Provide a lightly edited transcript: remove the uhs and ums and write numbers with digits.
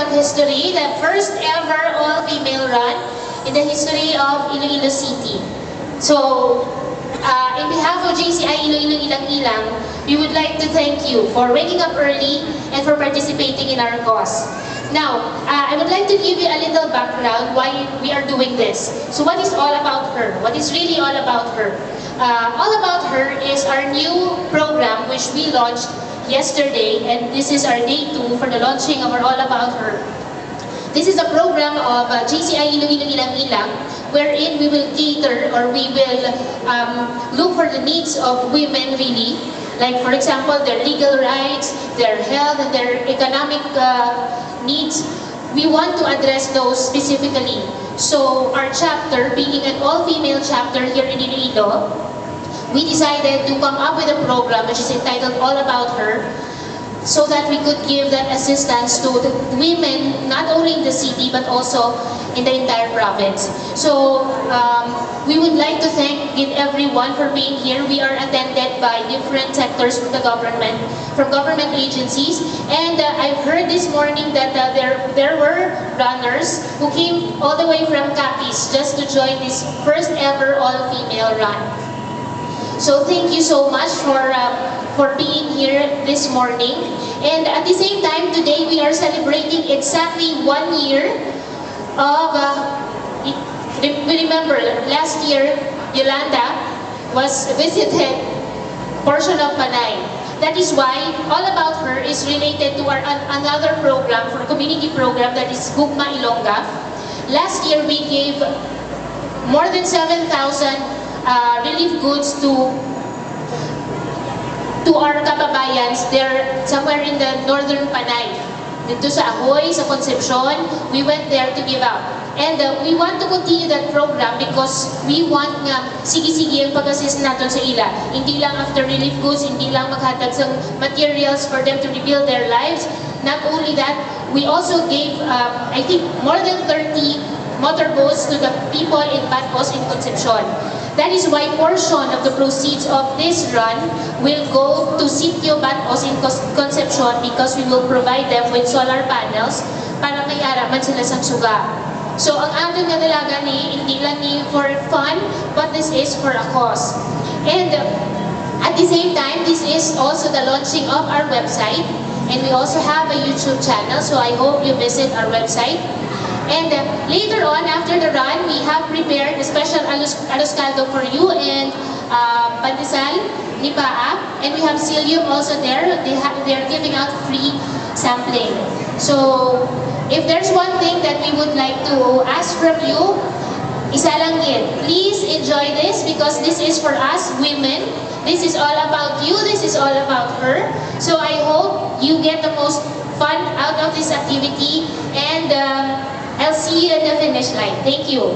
of history, the first ever all-female run in the history of Iloilo City. So, in behalf of JCI Iloilo Ilang-Ilang, we would like to thank you for waking up early and for participating in our cause. Now, I would like to give you a little background why we are doing this. So what is all about her? What is really all about her? All About Her is our new program which we launched yesterday, and this is our day 2 for the launching of our All About Her. This is a program of JCI Iloilo Ilang-Ilang, wherein we will cater or we will look for the needs of women really. Like for example, their legal rights, their health, and their economic needs. We want to address those specifically. So our chapter, being an all-female chapter here in Iloilo, we decided to come up with a program which is entitled All About Her, so that we could give that assistance to the women, not only in the city, but also in the entire province. So, we would like to thank everyone for being here. We are attended by different sectors from the government, from government agencies, and I've heard this morning that there were runners who came all the way from Capiz just to join this first ever all-female run. So thank you so much for being here this morning. And at the same time, today we are celebrating exactly 1 year of, we remember last year, Yolanda was visited portion of Panay. That is why All About Her is related to our another program, for community program, that is Gugma Ilongga. Last year we gave more than 7,000 relief goods to our kababayans. They're somewhere in the northern Panay. Dito sa Ahoy, sa Concepcion, we went there to give out. And we want to continue that program because we want nga sige-sige ang pag-assist natin sa ila. Hindi lang after relief goods, hindi lang maghatag sa materials for them to rebuild their lives. Not only that, we also gave, I think, more than 30 motorboats to the people in Batos in Concepcion. That is why portion of the proceeds of this run will go to Sitio Batos in Concepcion, because we will provide them with solar panels para may araman sila sa suga. So ang ating nadalaga ni hindi lang ni for fun, but this is for a cause. And at the same time, this is also the launching of our website, and we also have a YouTube channel, so I hope you visit our website. And later on, after the run, we have prepared a special arroz caldo for you and pandesal, nipaa, and we have psyllium also there. They are giving out free sampling. So, if there's one thing that we would like to ask from you, isa lang yun. Please enjoy this because this is for us women. This is all about you. This is all about her. So I hope you get the most fun out of this activity, and I'll see you at the finish line. Thank you.